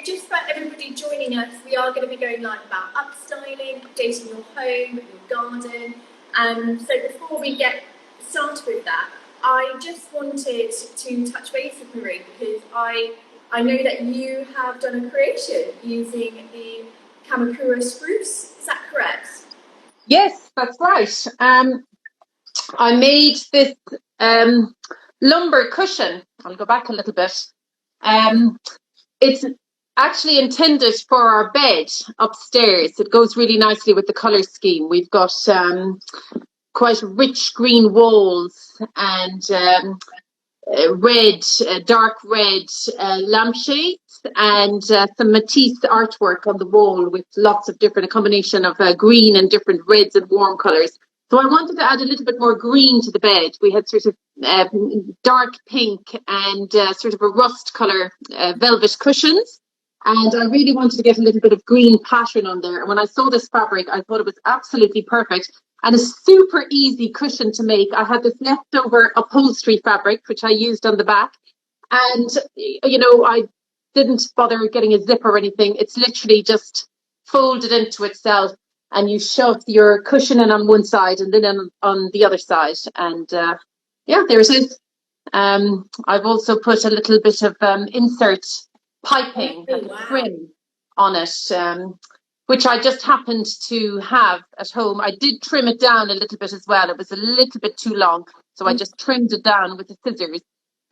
just for everybody joining us, we are going to be going live about upstyling, updating your home, your garden. So before we get started with that, I just wanted to touch base with Maureen because I know that you have done a creation using the Kamakura spruce. Is that correct? Yes, that's right. I made this lumber cushion. I'll go back a little bit. It's actually intended for our bed upstairs. It goes really nicely with the colour scheme. We've got quite rich green walls and dark red lampshades and some Matisse artwork on the wall with lots of different, a combination of green and different reds and warm colours. So I wanted to add a little bit more green to the bed. We had sort of dark pink and sort of a rust colour velvet cushions. And I really wanted to get a little bit of green pattern on there. And when I saw this fabric, I thought it was absolutely perfect. And a super easy cushion to make. I had this leftover upholstery fabric, which I used on the back. And, you know, I didn't bother getting a zip or anything. It's literally just folded into itself. And you shove your cushion in on one side and then on the other side. And yeah, there it is. I've also put a little bit of insert piping, like a trim on it, which I just happened to have at home. I did trim it down a little bit as well. It was a little bit too long, so I just trimmed it down with the scissors.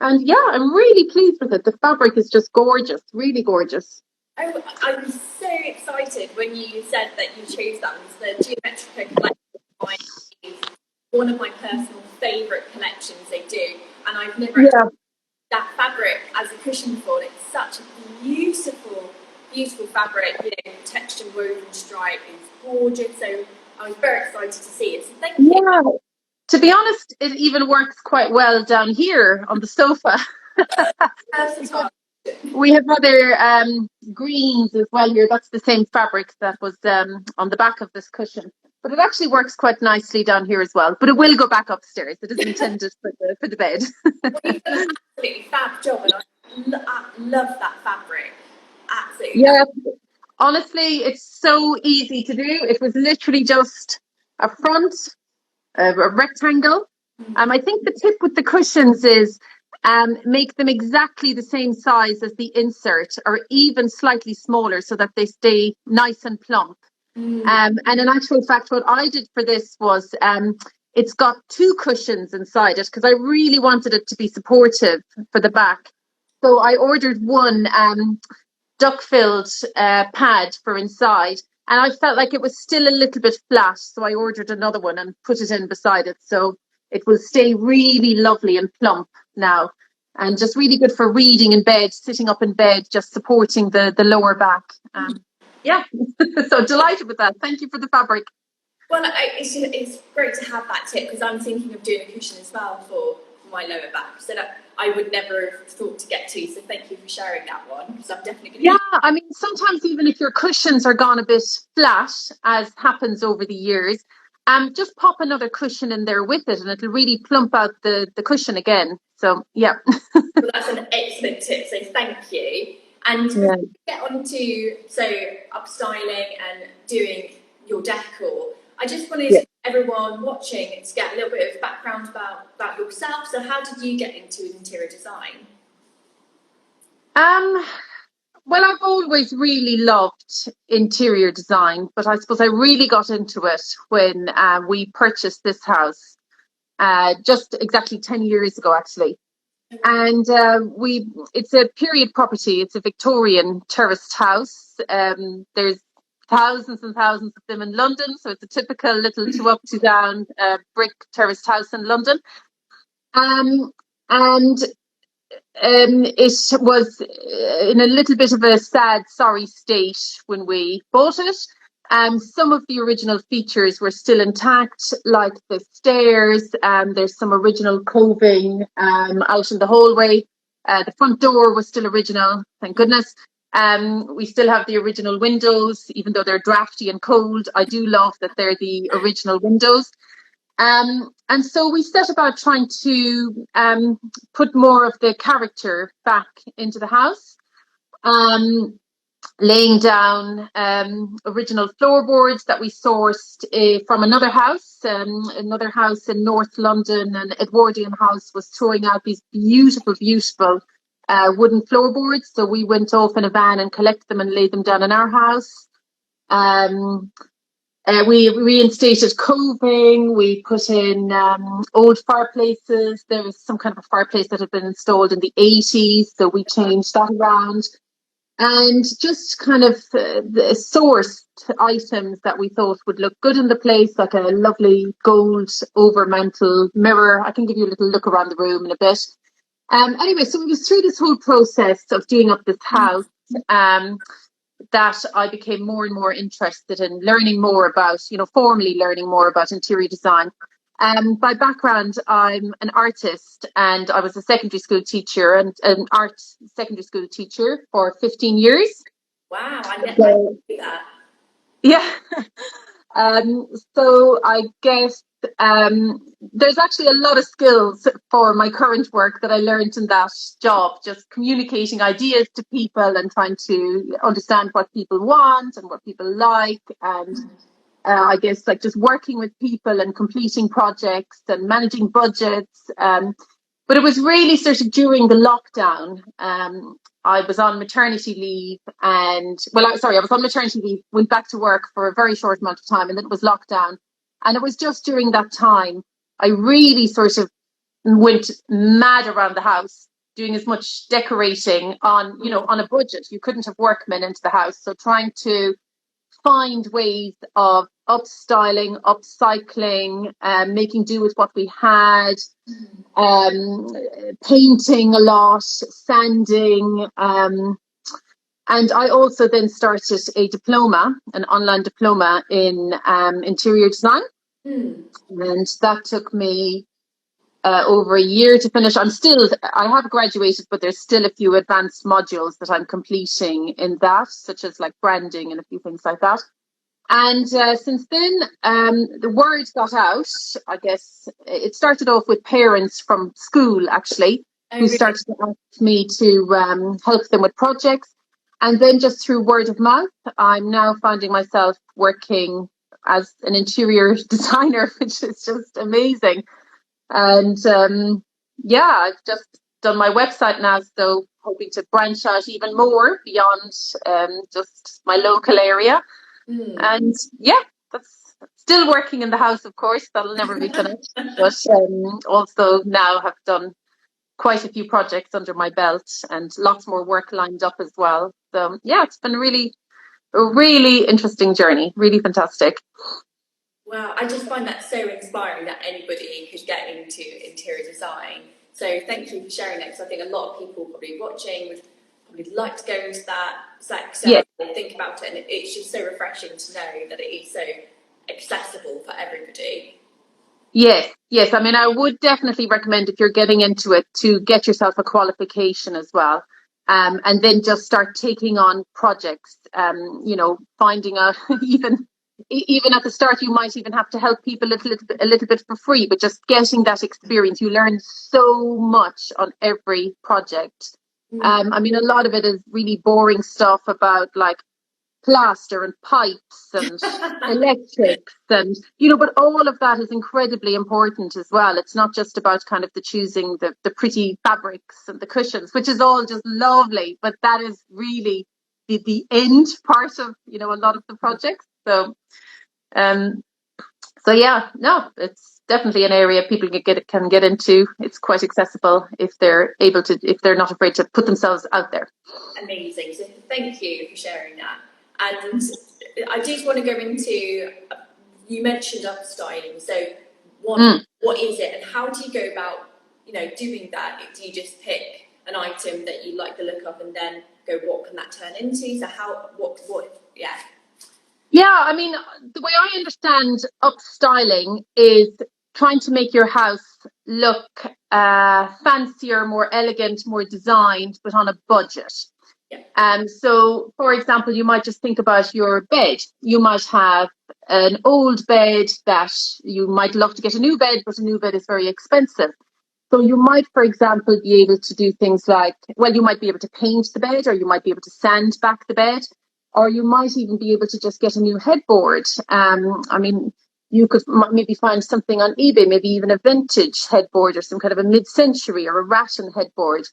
And yeah, I'm really pleased with it. The fabric is just gorgeous, really gorgeous. I was so excited when you said that you chose that. It was the Geometrica collection. One of my personal favourite collections they do, and I've never had that fabric as a cushion before. It's such a beautiful fabric. You know, textured woven stripe is gorgeous. So I was very excited to see it. So thank you. Yeah. To be honest, it even works quite well down here on the sofa. We have other greens as well here. That's the same fabric that was on the back of this cushion. But it actually works quite nicely down here as well. But it will go back upstairs. It is intended for the bed. Well, you've done an absolutely fab job, and I love that fabric. Absolutely. Yeah. Honestly, it's so easy to do. It was literally just a front, a rectangle. I think the tip with the cushions is make them exactly the same size as the insert, or even slightly smaller, so that they stay nice and plump. And in actual fact, what I did for this was it's got two cushions inside it because I really wanted it to be supportive for the back. So I ordered one duck-filled pad for inside, and I felt like it was still a little bit flat, so I ordered another one and put it in beside it, so it will stay really lovely and plump now, and just really good for reading in bed, sitting up in bed, just supporting the lower back. Yeah, so delighted with that. Thank you for the fabric. Well, it's great to have that tip because I'm thinking of doing a cushion as well for my lower back, so that I would never have thought to get to. So thank you for sharing that one, because I'm definitely going to. Yeah, I mean, sometimes even if your cushions are gone a bit flat, as happens over the years, just pop another cushion in there with it, and it'll really plump out the cushion again. So yeah. Well, that's an excellent tip. So thank you. And before we get on to upstyling and doing your decor, I just wanted everyone watching to get a little bit of background about yourself. So how did you get into interior design? Well, I've always really loved interior design, but I suppose I really got into it when we purchased this house just exactly 10 years ago, actually. And it's a period property. It's a Victorian terraced house. There's thousands and thousands of them in London. So it's a typical little two up, two down brick terraced house in London. And it was in a little bit of a sad, sorry state when we bought it. Some of the original features were still intact, like the stairs. There's some original coving out in the hallway. The front door was still original, thank goodness. We still have the original windows, even though they're drafty and cold. I do love that they're the original windows. And so we set about trying to put more of the character back into the house. laying down original floorboards that we sourced from another house in North London. An Edwardian house was throwing out these beautiful, beautiful wooden floorboards. So we went off in a van and collected them and laid them down in our house. We reinstated coving. We put in old fireplaces. There was some kind of a fireplace that had been installed in the 80s, so we changed that around. And just kind of sourced items that we thought would look good in the place, like a lovely gold overmantel mirror. I can give you a little look around the room in a bit. Anyway, so it was through this whole process of doing up this house that I became more and more interested in learning more about, formally learning more about interior design. By background, I'm an artist, and I was a secondary school teacher and an art secondary school teacher for 15 years. Wow, I never knew that. Yeah. So I guess there's actually a lot of skills for my current work that I learned in that job, just communicating ideas to people and trying to understand what people want and what people like, and I guess like just working with people and completing projects and managing budgets. But it was really sort of during the lockdown. I was on maternity leave I was on maternity leave, went back to work for a very short amount of time, and then it was lockdown. And it was just during that time I really sort of went mad around the house, doing as much decorating on a budget. You couldn't have workmen into the house. So trying to find ways of upstyling, upcycling, making do with what we had, painting a lot, sanding. And I also then started an online diploma in interior design. And that took me over a year to finish. I have graduated, but there's still a few advanced modules that I'm completing in that, such as like branding and a few things like that. And since then, the word got out. I guess it started off with parents from school, actually, who started to ask me to help them with projects. And then just through word of mouth, I'm now finding myself working as an interior designer, which is just amazing. And I've just done my website now, so hoping to branch out even more beyond just my local area. And that's still working in the house, of course. That'll never be finished. But also now have done quite a few projects under my belt and lots more work lined up as well. So it's been a really interesting journey, really fantastic. Wow, I just find that so inspiring that anybody could get into interior design. So thank you for sharing that, because I think a lot of people probably watching would probably like to go into that sector and think about it, and it's just so refreshing to know that it is so accessible for everybody. Yes. I mean, I would definitely recommend, if you're getting into it, to get yourself a qualification as well. And then just start taking on projects, finding out even at the start, you might even have to help people a little bit for free, but just getting that experience, you learn so much on every project. I mean, a lot of it is really boring stuff about like plaster and pipes and electrics and but all of that is incredibly important as well. It's not just about kind of the choosing the pretty fabrics and the cushions, which is all just lovely, but that is really the end part of a lot of the projects. So it's definitely an area people can get into. It's quite accessible if they're not afraid to put themselves out there. Amazing. So thank you for sharing that. And I just want to go into, you mentioned upstyling. So what is it, and how do you go about doing that? Do you just pick an item that you like the look of and then go, what can that turn into? So Yeah, I mean, the way I understand upstyling is trying to make your house look fancier, more elegant, more designed, but on a budget. So, for example, you might just think about your bed. You might have an old bed that you might love to get a new bed, but a new bed is very expensive. So you might, for example, be able to do things like, well, you might be able to paint the bed, or you might be able to sand back the bed, or you might even be able to just get a new headboard. I mean, you could maybe find something on eBay, maybe even a vintage headboard or some kind of a mid-century or a rattan headboard.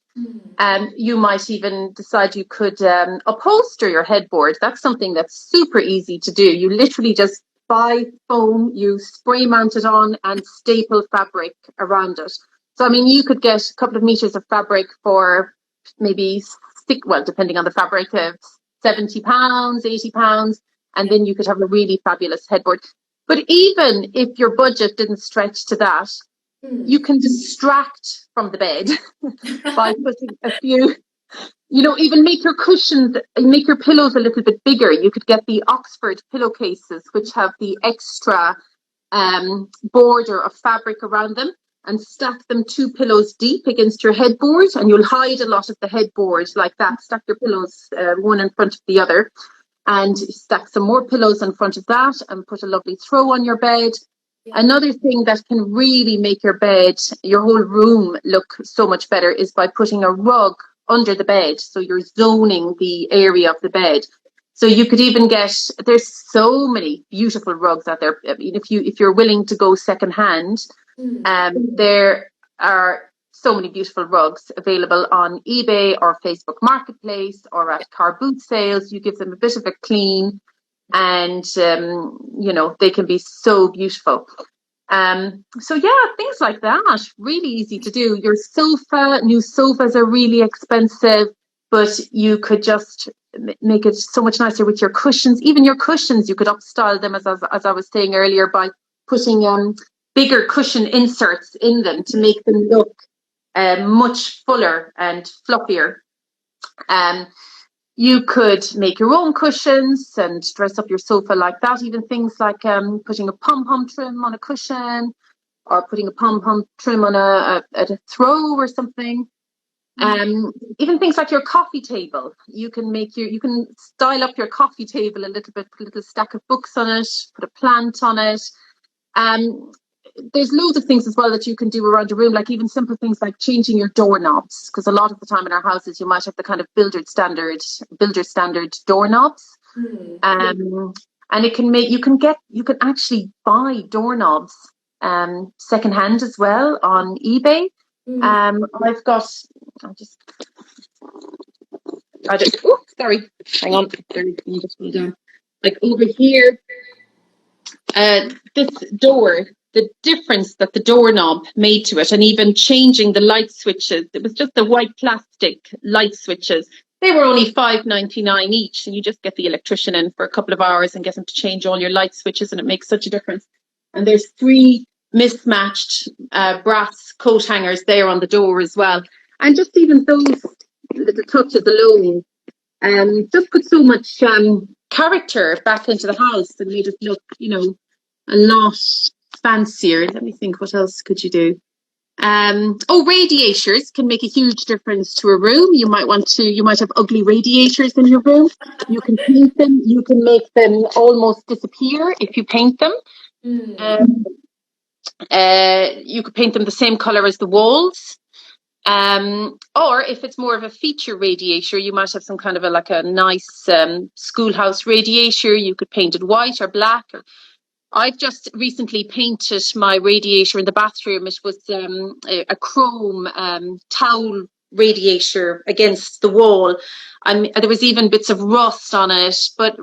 You might even decide you could upholster your headboard. That's something that's super easy to do. You literally just buy foam, you spray mount it on and staple fabric around it. So, I mean, you could get a couple of meters of fabric for maybe, depending on the fabric, £70, £80, and then you could have a really fabulous headboard. But even if your budget didn't stretch to that, you can distract from the bed by putting a few, even make your cushions, make your pillows a little bit bigger. You could get the Oxford pillowcases, which have the extra border of fabric around them, and stack them 2 pillows deep against your headboard, and you'll hide a lot of the headboard like that. Stack your pillows one in front of the other, and stack some more pillows in front of that, and put a lovely throw on your bed. Yeah. Another thing that can really make your bed, your whole room, look so much better is by putting a rug under the bed. So you're zoning the area of the bed. So you could even there's so many beautiful rugs out there. I mean, if you're willing to go secondhand, there are so many beautiful rugs available on eBay or Facebook Marketplace or at car boot sales. You give them a bit of a clean, and they can be so beautiful. So yeah, things like that, really easy to do. Your new sofas are really expensive, but you could just make it so much nicer with your cushions. Even your cushions, you could upstyle them, as I was saying earlier, by putting bigger cushion inserts in them to make them look much fuller and fluffier. You could make your own cushions and dress up your sofa like that. Even things like putting a pom-pom trim on a cushion, or putting a pom-pom trim on a throw or something. Even things like your coffee table. You can style up your coffee table a little bit, put a little stack of books on it, put a plant on it. There's loads of things as well that you can do around your room, like even simple things like changing your doorknobs, because a lot of the time in our houses you might have the kind of builder standard doorknobs. And you can actually buy doorknobs secondhand as well on eBay. Sorry, hang on, just hold on. Like over here, this door, the difference that the doorknob made to it, and even changing the light switches. It was just the white plastic light switches. They were only $5.99 each, and you just get the electrician in for a couple of hours and get him to change all your light switches, and it makes such a difference. And there's 3 mismatched brass coat hangers there on the door as well. And just even those little touches alone just put so much character back into the house and made it look, a lot fancier. Let me think, what else could you do? Radiators can make a huge difference to a room. You might have ugly radiators in your room. You can paint them. You can make them almost disappear if you paint them. You could paint them the same color as the walls. Or if it's more of a feature radiator, you might have some kind of a nice schoolhouse radiator. You could paint it white or black. I've just recently painted my radiator in the bathroom. It was a chrome towel radiator against the wall. There was even bits of rust on it. But,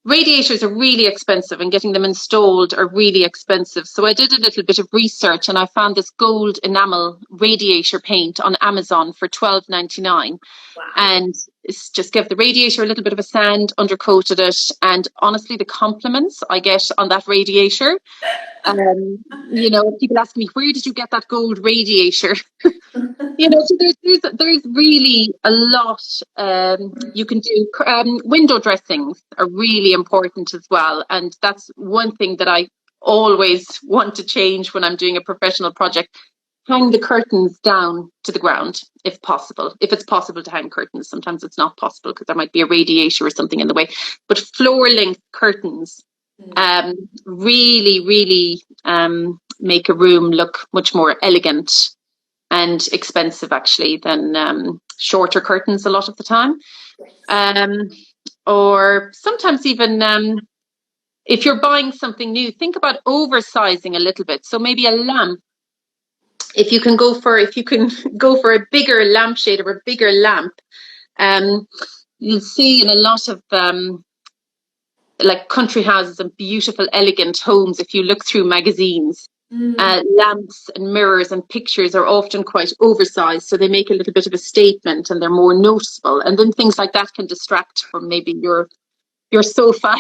radiators are really expensive, and getting them installed are really expensive. So I did a little bit of research, and I found this gold enamel radiator paint on Amazon for $12.99. Wow. And it's just give the radiator a little bit of a sand, undercoated it, and honestly, the compliments I get on that radiator, people ask me, where did you get that gold radiator? So there's really a lot you can do. Window dressings are really important as well, and that's one thing that I always want to change when I'm doing a professional project. Hang the curtains down to the ground if possible. If it's possible to hang curtains, sometimes it's not possible because there might be a radiator or something in the way. But floor length curtains really, really make a room look much more elegant and expensive actually than shorter curtains a lot of the time. Or sometimes even if you're buying something new, think about oversizing a little bit. So maybe a lamp. If you can go for a bigger lampshade or a bigger lamp, you'll see in a lot of like country houses and beautiful, elegant homes, if you look through magazines, lamps and mirrors and pictures are often quite oversized, so they make a little bit of a statement and they're more noticeable. And then things like that can distract from maybe your sofa.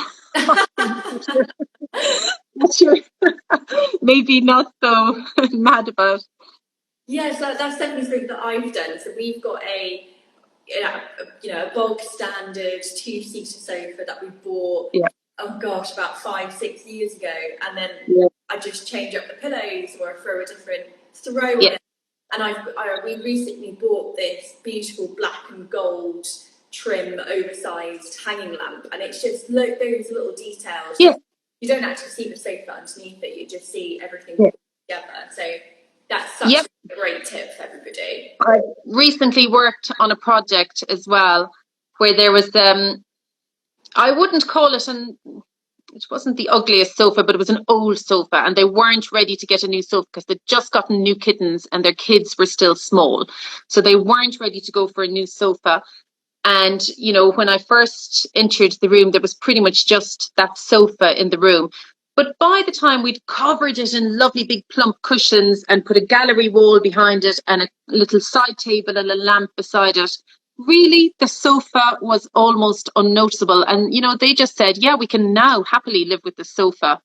That you're maybe not so mad about. Yes, that's definitely something that I've done. So we've got a bog standard two-seater sofa that we bought. Yeah. Oh gosh, about 5-6 years ago, and then I just change up the pillows or throw a different throw on it. And we recently bought this beautiful black and gold trim, oversized hanging lamp, and it's just those little details. Yeah. You don't actually see the sofa underneath it; you just see everything together. So that's such a great tip for everybody. I recently worked on a project as well where there was I wouldn't call it it wasn't the ugliest sofa, but it was an old sofa, and they weren't ready to get a new sofa because they'd just gotten new kittens and their kids were still small. So they weren't ready to go for a new sofa. And, when I first entered the room, there was pretty much just that sofa in the room. But by the time we'd covered it in lovely big plump cushions and put a gallery wall behind it and a little side table and a lamp beside it, really the sofa was almost unnoticeable. And, they just said, yeah, we can now happily live with the sofa,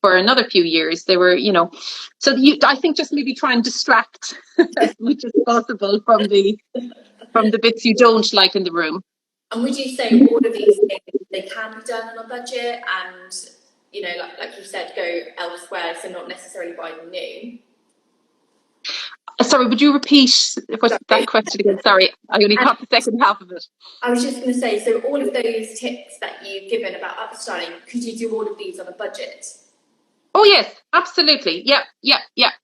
for another few years. They were, so I think just maybe try and distract as much as possible from the bits you don't like in the room. And would you say all of these things, they can be done on a budget and, like you said, go elsewhere, so not necessarily buy them new? Sorry, would you repeat that question again? Sorry, I only caught the second half of it. I was just going to say, so all of those tips that you've given about upstyling, could you do all of these on a budget? Oh, yes, absolutely. Yeah,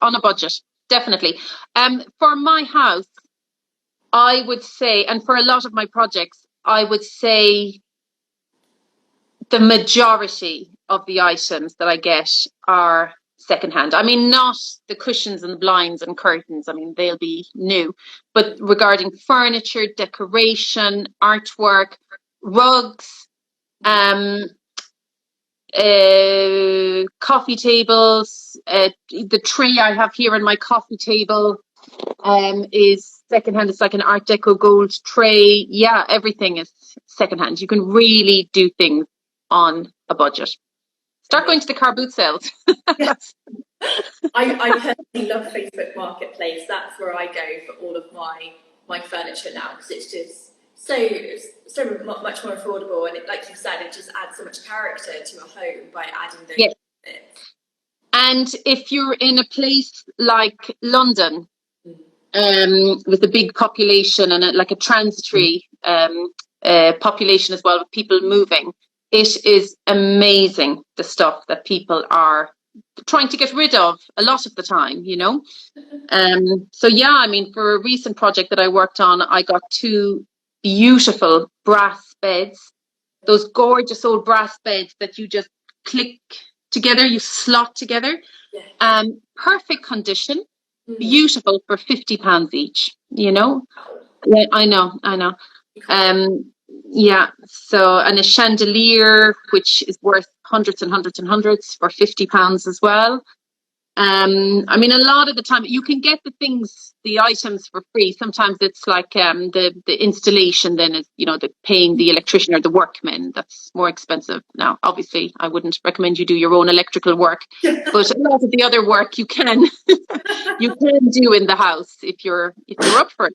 on a budget, definitely. For my house, I would say, and for a lot of my projects, I would say the majority of the items that I get are secondhand. I mean, not the cushions and the blinds and curtains. I mean, they'll be new. But regarding furniture, decoration, artwork, rugs, coffee tables, the tray I have here on my coffee table is secondhand. It's like an Art Deco gold tray. Yeah, everything is secondhand. You can really do things on a budget. Start going to the car boot sales. I personally love Facebook Marketplace. That's where I go for all of my furniture now, because it's just so much more affordable, and like you said, it just adds so much character to a home by adding those bits. And if you're in a place like London, with a big population and like a transitory population as well, with people moving, it is amazing the stuff that people are trying to get rid of a lot of the time, So yeah, I mean, for a recent project that I worked on, I got 2 beautiful brass beds, those gorgeous old brass beds that you just click together, you slot together. Perfect condition, beautiful, for £50 each, Yeah, I know. Yeah, so, and a chandelier, which is worth hundreds and hundreds and hundreds, for £50 as well. I mean, a lot of the time you can get the items for free. Sometimes it's like the installation then is, the paying the electrician or the workmen. That's more expensive. Now, obviously, I wouldn't recommend you do your own electrical work, but a lot of the other work you can do in the house if you're up for it,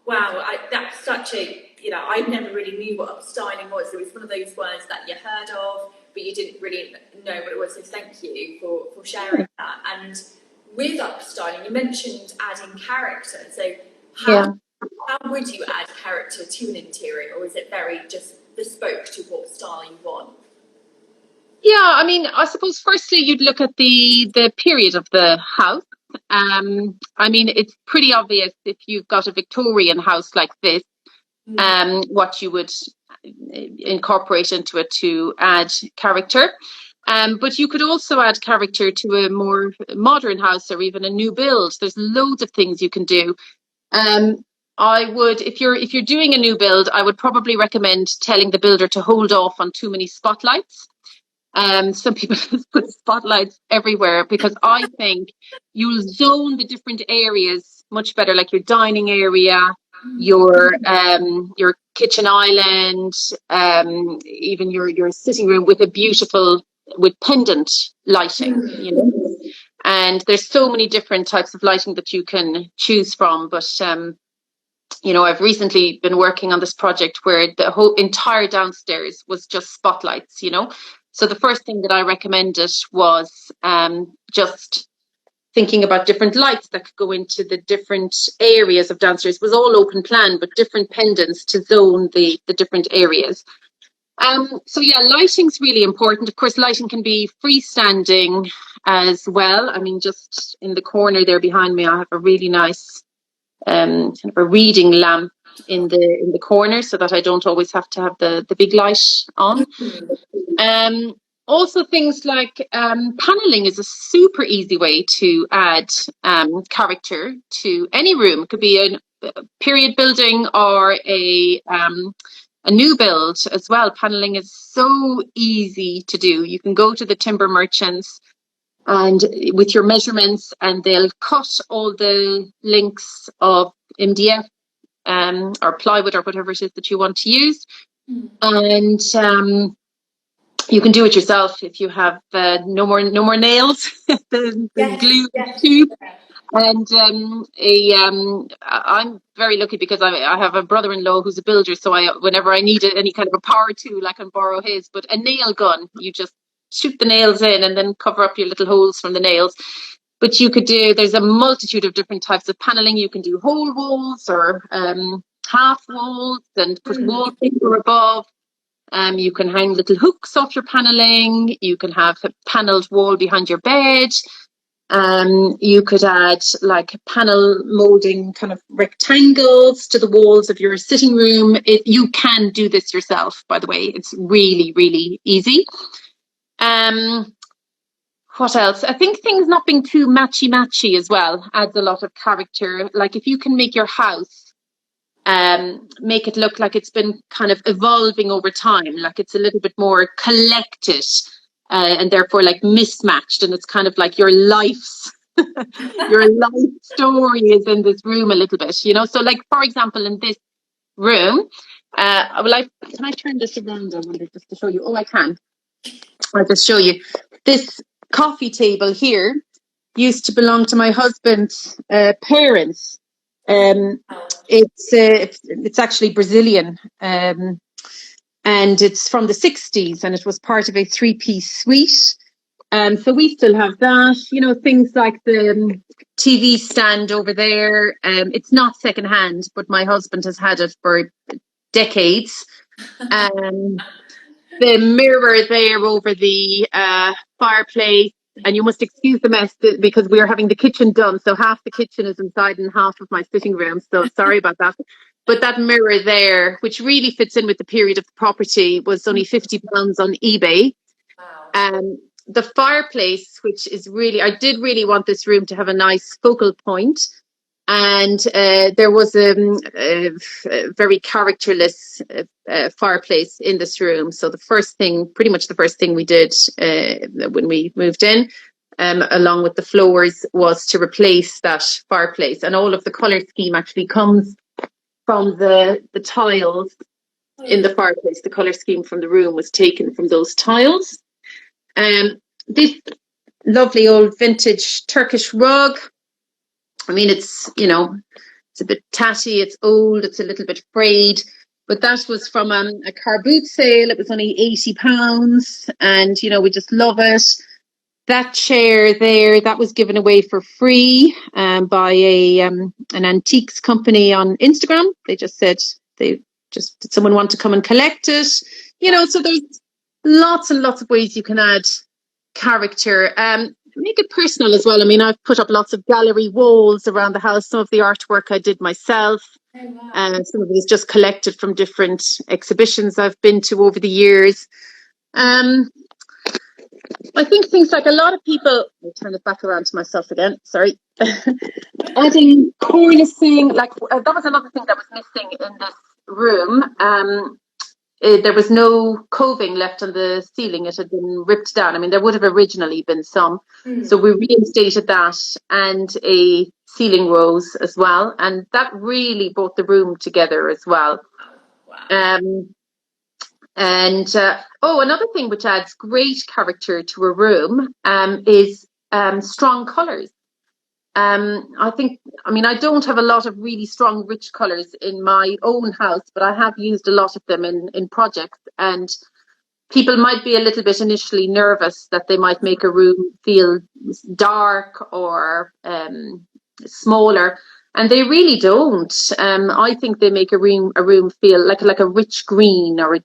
Wow, that's such a, I never really knew what upstyling was. It was one of those words that you heard of, but you didn't really know what it was. So thank you for sharing that. And with upstyling, you mentioned adding character. So how would you add character to an interior, or is it very just bespoke to what style you want? Yeah, I mean, I suppose firstly you'd look at the period of the house. I mean, it's pretty obvious if you've got a Victorian house like this, what you would incorporate into it to add character. But you could also add character to a more modern house or even a new build. There's loads of things you can do. I would, if you're doing a new build, I would probably recommend telling the builder to hold off on too many spotlights. Some people just put spotlights everywhere because I think you'll zone the different areas much better, like your dining area, your kitchen island, even your sitting room with pendant lighting, you know. And there's so many different types of lighting that you can choose from. But you know, I've recently been working on this project where the whole entire downstairs was just spotlights, you know. So the first thing that I recommended was just thinking about different lights that could go into the different areas of downstairs. It was all open plan, but different pendants to zone the different areas. So yeah, lighting's really important. Of course, lighting can be freestanding as well. I mean, just in the corner there behind me, I have a really nice kind of a reading lamp in the corner, so that I don't always have to have the big light on. Also, things like paneling is a super easy way to add character to any room. It could be a period building or a new build as well. Paneling is so easy to do. You can go to the timber merchants and with your measurements, and they'll cut all the links of MDF or plywood or whatever it is that you want to use. And you can do it yourself if you have no more nails, the glue tube. And I'm very lucky because I have a brother-in-law who's a builder, so whenever I need any kind of a power tool, I can borrow his. But a nail gun, you just shoot the nails in and then cover up your little holes from the nails. But there's a multitude of different types of paneling. You can do whole walls or half walls and put wallpaper above. You can hang little hooks off your paneling. You can have a panelled wall behind your bed. You could add like panel molding kind of rectangles to the walls of your sitting room. You can do this yourself, by the way. It's really, really easy. What else? I think things not being too matchy as well adds a lot of character. Like if you can make your house make it look like it's been kind of evolving over time, like it's a little bit more collected and therefore like mismatched, and it's kind of like your life's your life story is in this room a little bit, you know. So like for example in this room, can I turn this around? I wonder, just to show you. Oh, I can. I'll just show you. This coffee table here used to belong to my husband's parents. It's actually Brazilian, and it's from the 60s, and it was part of a 3-piece suite. So we still have that, you know, things like the TV stand over there. It's not secondhand, but my husband has had it for decades. The mirror there over the fireplace, and you must excuse the mess because we are having the kitchen done, so half the kitchen is inside and half of my sitting room, so sorry about that. But that mirror there, which really fits in with the period of the property, was only £50 on eBay. The fireplace, which is really, I did really want this room to have a nice focal point. And there was a very characterless fireplace in this room. So pretty much the first thing we did when we moved in, along with the floors, was to replace that fireplace. And all of the colour scheme actually comes from the tiles in the fireplace. The colour scheme from the room was taken from those tiles. This lovely old vintage Turkish rug. I mean, it's a bit tatty, it's old, it's a little bit frayed, but that was from a car boot sale. It was only £80, and, we just love it. That chair there, that was given away for free by an antiques company on Instagram. They just said did someone want to come and collect it? So there's lots and lots of ways you can add character. make it personal as well. I mean, I've put up lots of gallery walls around the house. Some of the artwork I did myself. Oh, wow. And some of it is just collected from different exhibitions I've been to over the years. I think things like a lot of people, I'll turn it back around to myself again, sorry. Adding cornicing, like that was another thing that was missing in this room. There was no coving left on the ceiling. It had been ripped down. I mean, there would have originally been some. So we reinstated that and a ceiling rose as well. And that really brought the room together as well. Wow. Another thing which adds great character to a room is strong colours. I don't have a lot of really strong, rich colours in my own house, but I have used a lot of them in projects. And people might be a little bit initially nervous that they might make a room feel dark or smaller. And they really don't. I think they make a room feel like a rich green or a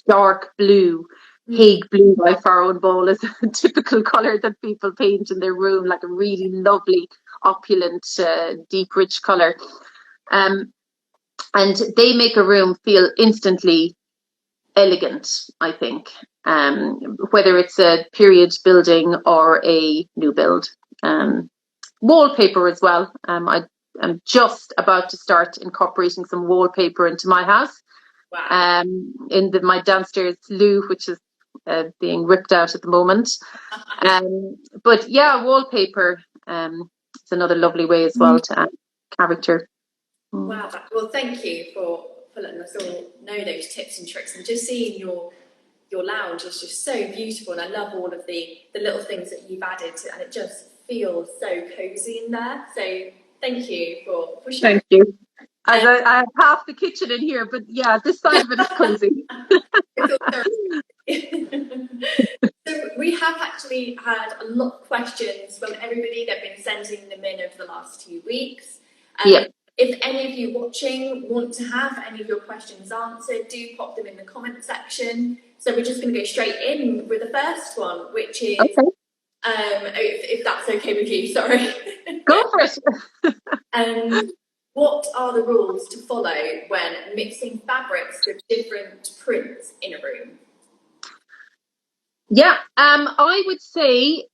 dark blue. Hague blue by Farrow and Ball is a typical colour that people paint in their room, like a really lovely, opulent, deep, rich colour. And they make a room feel instantly elegant, I think, whether it's a period building or a new build. Wallpaper as well. I'm just about to start incorporating some wallpaper into my house. Wow. In my downstairs loo, which is being ripped out at the moment. But yeah, wallpaper is another lovely way as well to add character. Wow. Well, thank you for letting us all know those tips and tricks, and just seeing your lounge is just so beautiful, and I love all of the little things that you've added to, and it just feels so cozy in there. So thank you for sharing. Thank you. I have half the kitchen in here, but yeah, this side of it is cozy. So we have actually had a lot of questions from everybody. They've been sending them in over the last 2 weeks. If any of you watching want to have any of your questions answered, do pop them in the comment section. So we're just going to go straight in with the first one, which is, if that's okay with you, sorry. Go for it. What are the rules to follow when mixing fabrics with different prints in a room? Yeah, I would say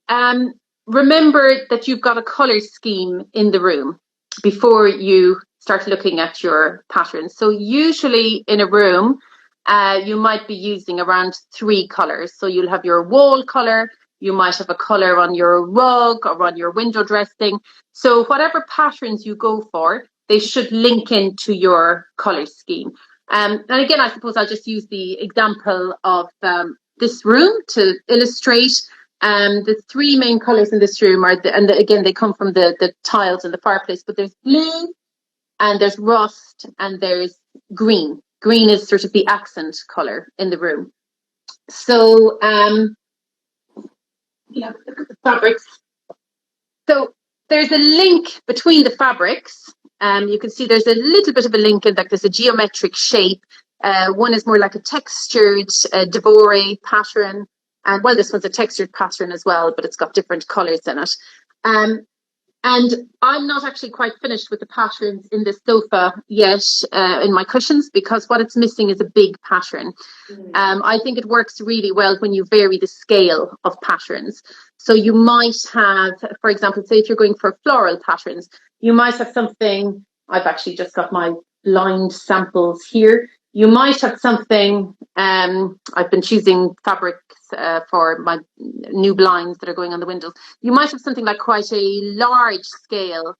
remember that you've got a colour scheme in the room before you start looking at your patterns. So usually in a room, you might be using around 3 colours. So you'll have your wall colour, you might have a colour on your rug or on your window dressing. So whatever patterns you go for, they should link into your colour scheme. And again, I suppose I'll just use the example of this room to illustrate. The 3 main colours in this room are, again, they come from the tiles in the fireplace, but there's blue and there's rust and there's green. Green is sort of the accent colour in the room. So, look at the fabrics. So there's a link between the fabrics. You can see there's a little bit of a link in that there's a geometric shape. One is more like a textured Devore pattern. And well, this one's a textured pattern as well, but it's got different colours in it. And I'm not actually quite finished with the patterns in this sofa yet, in my cushions, because what it's missing is a big pattern. I think it works really well when you vary the scale of patterns. So you might have, for example, say if you're going for floral patterns, you might have something, I've actually just got my lined samples here. You might have something, I've been choosing fabrics for my new blinds that are going on the windows. You might have something like quite a large scale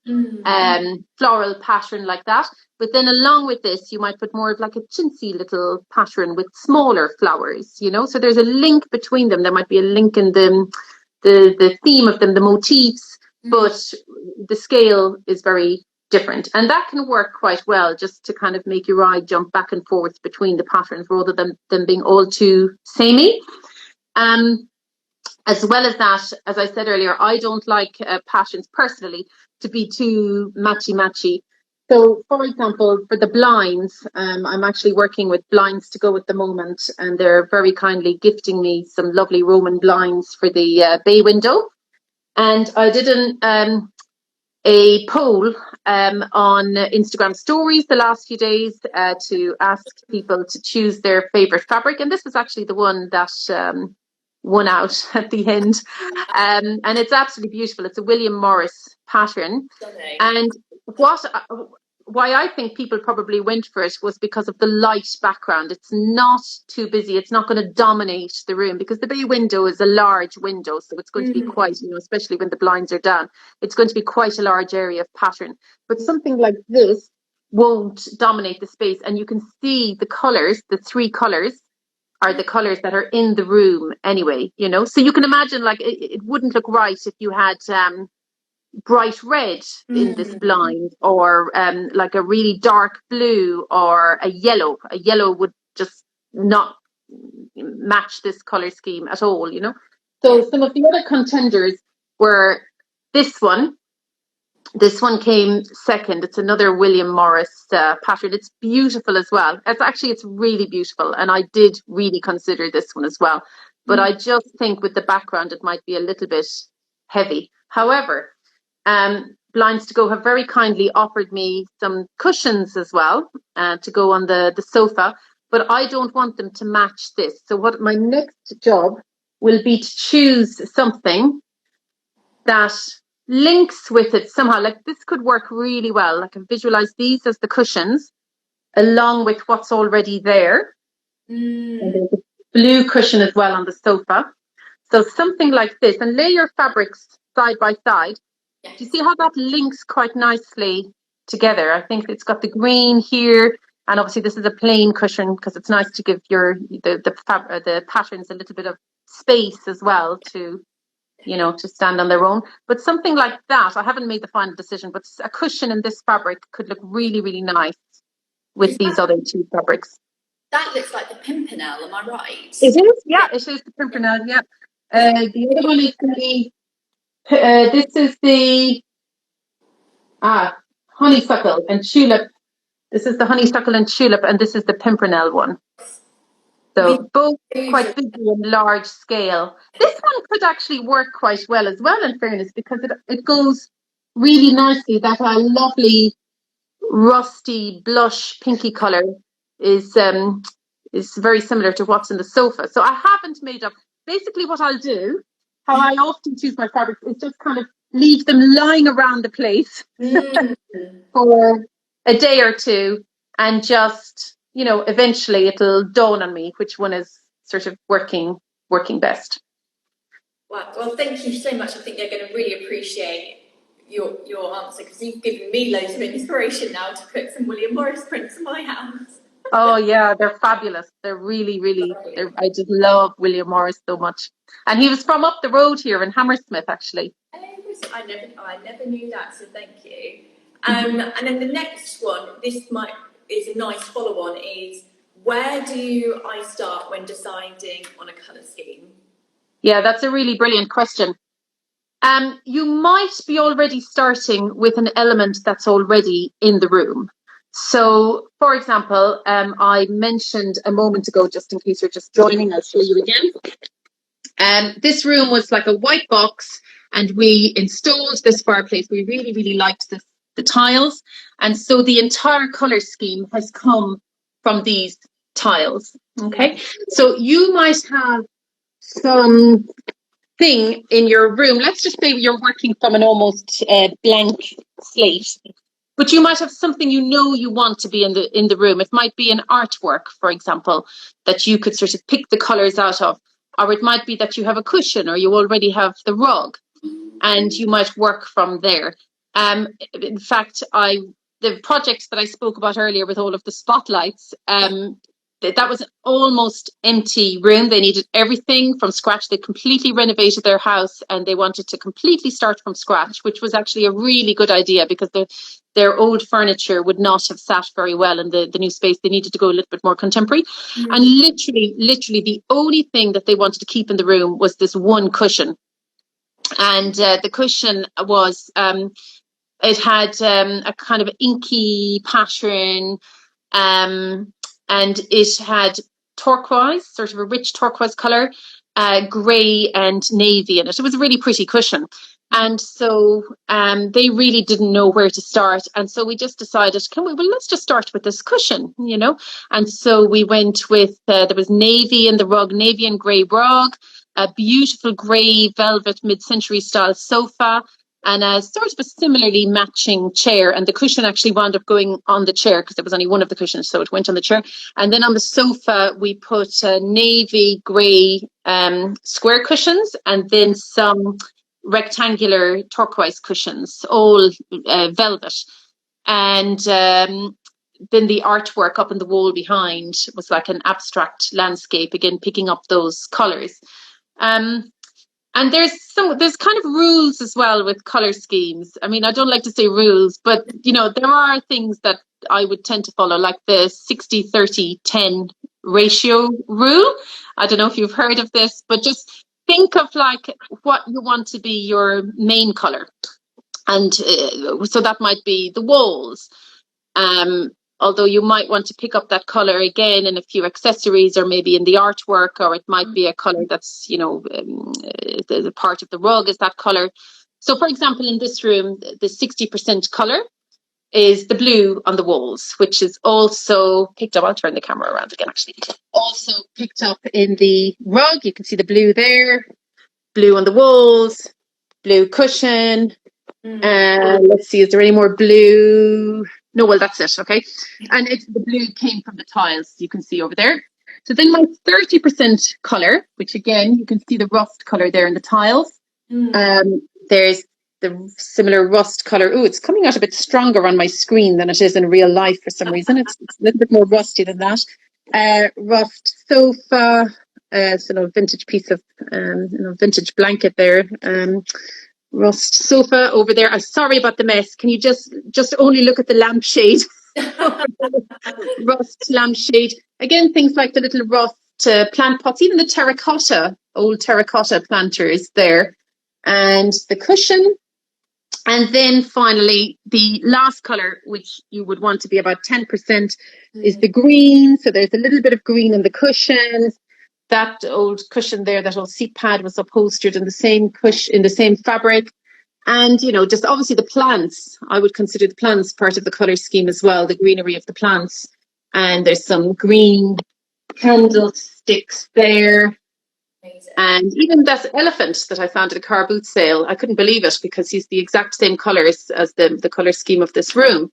floral pattern like that. But then along with this, you might put more of like a chintzy little pattern with smaller flowers, So there's a link between them. There might be a link in the theme of them, the motifs, but the scale is very different. And that can work quite well just to kind of make your eye jump back and forth between the patterns rather than them being all too samey. As well as that, as I said earlier, I don't like patterns personally to be too matchy-matchy. So, for example, for the blinds, I'm actually working with blinds to go at the moment, and they're very kindly gifting me some lovely Roman blinds for the bay window. And I did a poll on Instagram stories the last few days to ask people to choose their favorite fabric. And this was actually the one that won out at the end. And it's absolutely beautiful. It's a William Morris pattern. Stunning. And why I think people probably went for it was because of the light background. It's not too busy. It's not going to dominate the room because the bay window is a large window. So it's going to be quite, especially when the blinds are down, it's going to be quite a large area of pattern. But something like this won't dominate the space. And you can see the colors, the three colors are the colors that are in the room anyway, So you can imagine like it wouldn't look right if you had bright red in this blind, or like a really dark blue, or a yellow. A yellow would just not match this color scheme at all, So some of the other contenders were this one. This one came second. It's another William Morris pattern. It's beautiful as well. It's really beautiful. And I did really consider this one as well. But I just think with the background, it might be a little bit heavy. However, Blinds to Go have very kindly offered me some cushions as well to go on the sofa. But I don't want them to match this. So what my next job will be to choose something that links with it somehow. Like this could work really well. I can visualize these as the cushions along with what's already there. And there's a blue cushion as well on the sofa. So something like this, and lay your fabrics side by side. Do you see how that links quite nicely together? I think it's got the green here, and obviously this is a plain cushion because it's nice to give the patterns a little bit of space as well to stand on their own. But something like that, I haven't made the final decision, but a cushion in this fabric could look really, really nice with these other two fabrics. That looks like the Pimpernel, am I right? It is, yeah, it is the Pimpernel, yeah. The other one is going to be, this is the honeysuckle and tulip. This is the honeysuckle and tulip, and this is the Pimpernel one. So both quite big and large scale. This one could actually work quite well as well, in fairness, because it goes really nicely. That lovely rusty blush pinky colour is very similar to what's in the sofa. So I haven't made up. Basically what I'll do, how I often choose my fabrics, is just kind of leave them lying around the place for a day or two, and just eventually it'll dawn on me which one is sort of working best. Wow. Well, thank you so much. I think they're going to really appreciate your answer, because you've given me loads of inspiration now to put some William Morris prints in my house. Oh yeah, they're fabulous. They're really, really. I just love William Morris so much, and he was from up the road here in Hammersmith, actually. I never knew that. So thank you. And then the next one, is a nice follow-on. Is where do I start when deciding on a colour scheme? Yeah, that's a really brilliant question. You might be already starting with an element that's already in the room. So, for example, I mentioned a moment ago, just in case you're just joining, I'll show you again. This room was like a white box, and we installed this fireplace. We really, really liked the tiles. And so the entire colour scheme has come from these tiles. Okay, so you might have some thing in your room. Let's just say you're working from an almost blank slate, but you might have something you want to be in the room. It might be an artwork, for example, that you could sort of pick the colors out of, or it might be that you have a cushion, or you already have the rug, and you might work from there. In fact, the projects that I spoke about earlier with all of the spotlights, that was almost empty room. They needed everything from scratch. They completely renovated their house, and they wanted to completely start from scratch, which was actually a really good idea, because their old furniture would not have sat very well in the new space. They needed to go a little bit more contemporary. And literally the only thing that they wanted to keep in the room was this one cushion. And the cushion was, it had a kind of inky pattern, and it had turquoise, sort of a rich turquoise colour, grey and navy in it. It was a really pretty cushion. And so they really didn't know where to start. And so we just decided, let's just start with this cushion, you know. And so we went with, there was navy in the rug, navy and grey rug, a beautiful grey velvet mid-century style sofa, and a sort of a similarly matching chair. And the cushion actually wound up going on the chair because there was only one of the cushions, so it went on the chair. And then on the sofa, we put navy grey square cushions, and then some rectangular turquoise cushions, all velvet. And then the artwork up on the wall behind was like an abstract landscape, again, picking up those colours. And there's kind of rules as well with color schemes. I mean, I don't like to say rules, but you know, there are things that I would tend to follow, like the 60-30-10 ratio rule. I don't know if you've heard of this, but just think of like what you want to be your main color. And so that might be the walls. Although you might want to pick up that color again in a few accessories, or maybe in the artwork, or it might be a color that's, you know, the part of the rug is that color. So, for example, in this room, the 60% color is the blue on the walls, which is also picked up. I'll turn the camera around again, actually. Also picked up in the rug. You can see the blue there, blue on the walls, blue cushion. Let's see, is there any more blue? No, well, that's it. Okay. And the blue came from the tiles you can see over there. So then my 30% color, which again, you can see the rust color there in the tiles. There's the similar rust color. Oh, it's coming out a bit stronger on my screen than it is in real life for some reason. It's a little bit more rusty than that. Rust sofa, vintage piece of, vintage blanket there. Rust sofa over there. I'm sorry about the mess. Can you just only look at the lampshade? Rust lampshade. Again, things like the little rust plant pots, even the old terracotta planters there. And the cushion. And then finally, the last colour, which you would want to be about 10%, is the green. So there's a little bit of green in the cushions. That old cushion there, that old seat pad was upholstered in the same in the same fabric. And, you know, just obviously the plants, I would consider the plants part of the colour scheme as well, the greenery of the plants. And there's some green candlesticks there. Amazing. And even that elephant that I found at a car boot sale, I couldn't believe it because he's the exact same colours as the colour scheme of this room.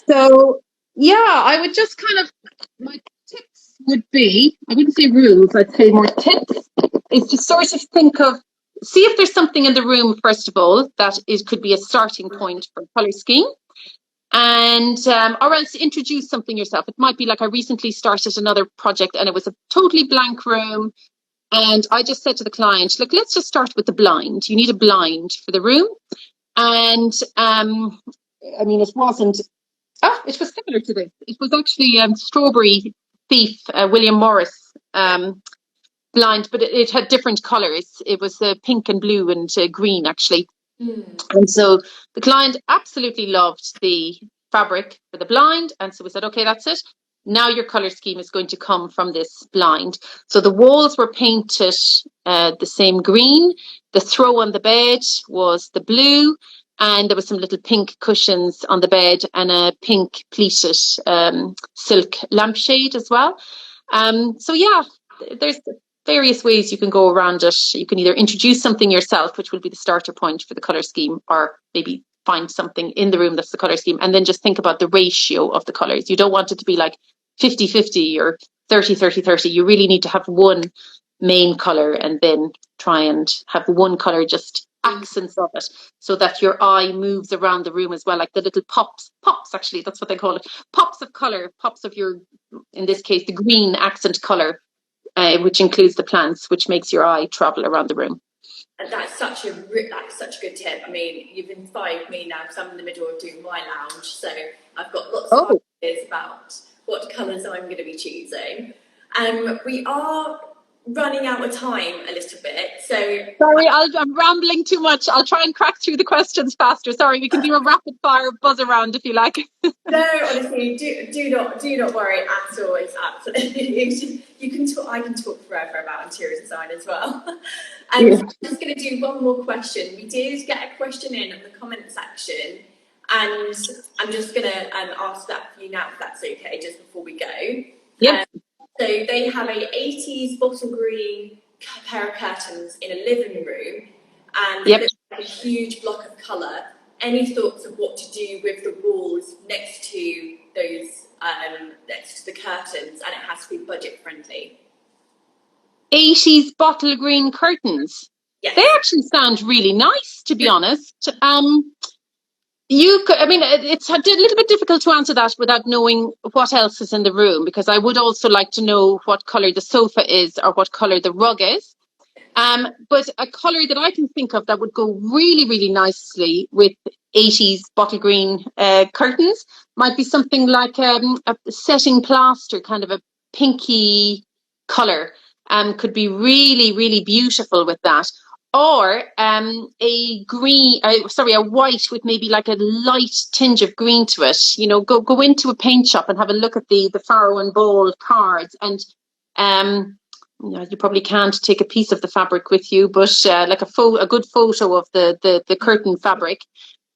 So, yeah, I would just kind of, my tips would be, I wouldn't say rules, I'd say more tips, is to sort of think of, see if there's something in the room, first of all, that could be a starting point for a colour scheme. And or else introduce something yourself. It might be like I recently started another project and it was a totally blank room. And I just said to the client, look, let's just start with the blind. You need a blind for the room. And I mean, it wasn't, it was similar to this. It was actually Strawberry Thief, William Morris blind, but it had different colours. It was pink and blue and green, actually. And so the client absolutely loved the fabric for the blind. And so we said, okay, that's it. Now your colour scheme is going to come from this blind. So the walls were painted the same green. The throw on the bed was the blue. And there was some little pink cushions on the bed and a pink pleated silk lampshade as well. So yeah, there's various ways you can go around it. You can either introduce something yourself, which will be the starter point for the colour scheme, or maybe find something in the room that's the colour scheme, and then just think about the ratio of the colours. You don't want it to be like 50-50 or 30-30-30. You really need to have one main colour and then try and have one colour just accents of it so that your eye moves around the room as well, like the little pops actually, that's what they call it, pops of colour, pops of your, in this case, the green accent colour, which includes the plants, which makes your eye travel around the room. That's such a good tip. I mean, you've inspired me now because I'm in the middle of doing my lounge, so I've got lots of ideas about what colours I'm going to be choosing. We are running out of time a little bit. So sorry, I'm rambling too much. I'll try and crack through the questions faster. Sorry, we can do a rapid fire buzz around if you like. No, honestly, do not worry at all. It's absolutely you can talk. I can talk forever about interior design as well. And so I'm just going to do one more question. We did get a question in the comment section, and I'm just going to ask that for you now, if that's okay, just before we go. Yep. So they have a 80s bottle green pair of curtains in a living room, and it looks like a huge block of colour. Any thoughts of what to do with the walls next to those, next to the curtains, and it has to be budget friendly? 80s bottle green curtains. Yes. They actually sound really nice, to be honest. It's a little bit difficult to answer that without knowing what else is in the room, because I would also like to know what colour the sofa is or what colour the rug is. But a colour that I can think of that would go really, really nicely with 80s bottle green curtains might be something like a setting plaster, kind of a pinky colour. Could be really, really beautiful with that. Or a white with maybe like a light tinge of green to it. You know, go into a paint shop and have a look at the Farrow and Ball cards, and you probably can't take a piece of the fabric with you, but like a good photo of the curtain fabric,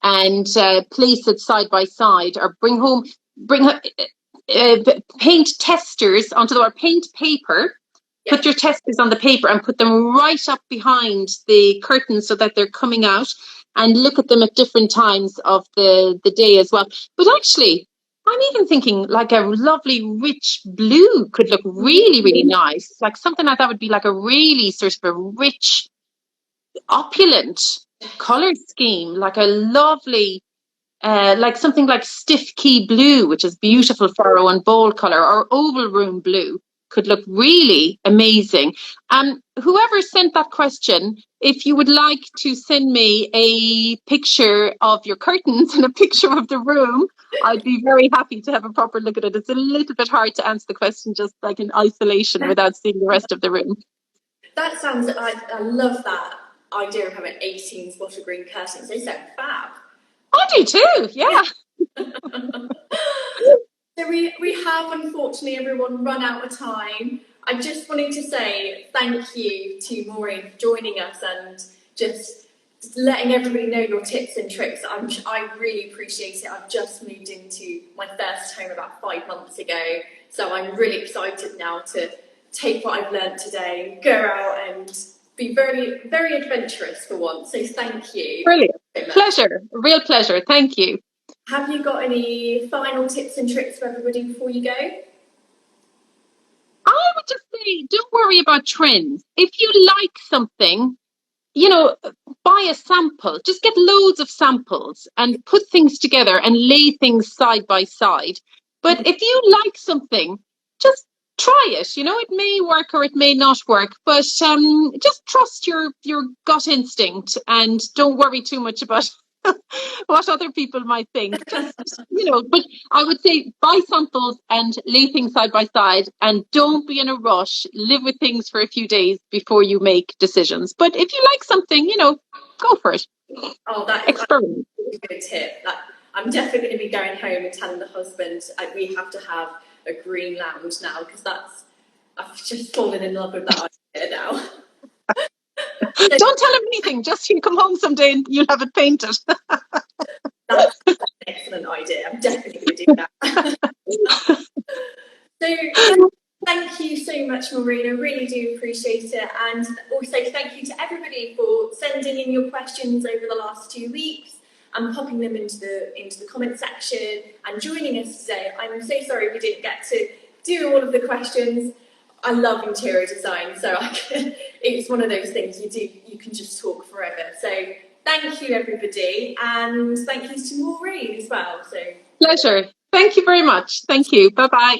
and place it side by side, or bring paint testers or paint paper. Put your testers on the paper and put them right up behind the curtains so that they're coming out, and look at them at different times of the day as well. But actually, I'm even thinking like a lovely rich blue could look really, really nice. Like something like that would be like a really sort of a rich, opulent color scheme, like a lovely, like something like stiff key blue, which is beautiful Farrow and Ball color, or oval room blue could look really amazing. Whoever sent that question, if you would like to send me a picture of your curtains and a picture of the room, I'd be very happy to have a proper look at it. It's a little bit hard to answer the question just like in isolation without seeing the rest of the room. That sounds, I love that idea of having 18s bottle green curtains. They sound fab. I do too, yeah. So we have, unfortunately, everyone, run out of time. I just wanted to say thank you to Maureen for joining us and just letting everybody know your tips and tricks. I really appreciate it. I've just moved into my first home about 5 months ago, so I'm really excited now to take what I've learned today and go out and be very, very adventurous for once. So thank you. Brilliant. Pleasure. Real pleasure. Thank you. Have you got any final tips and tricks for everybody before you go? I would just say, don't worry about trends. If you like something, buy a sample. Just get loads of samples and put things together and lay things side by side. But if you like something, just try it. It may work or it may not work, but just trust your gut instinct and don't worry too much about what other people might think. But I would say buy samples and lay things side by side, and don't be in a rush. Live with things for a few days before you make decisions. But if you like something, go for it. Oh, that is a good tip. I'm definitely going to be going home and telling the husband we have to have a green lounge now, because I've just fallen in love with that idea now. Don't tell him anything. Just you come home someday and you'll have it painted. That's an excellent idea. I'm definitely going to do that. So thank you so much, Maureen. I really do appreciate it. And also thank you to everybody for sending in your questions over the last 2 weeks and popping them into the comment section and joining us today. I'm so sorry we didn't get to do all of the questions. I love interior design, so it's one of those things you can just talk forever. So thank you, everybody, and thank you to Maureen as well. So pleasure. Thank you very much. Thank you. Bye-bye.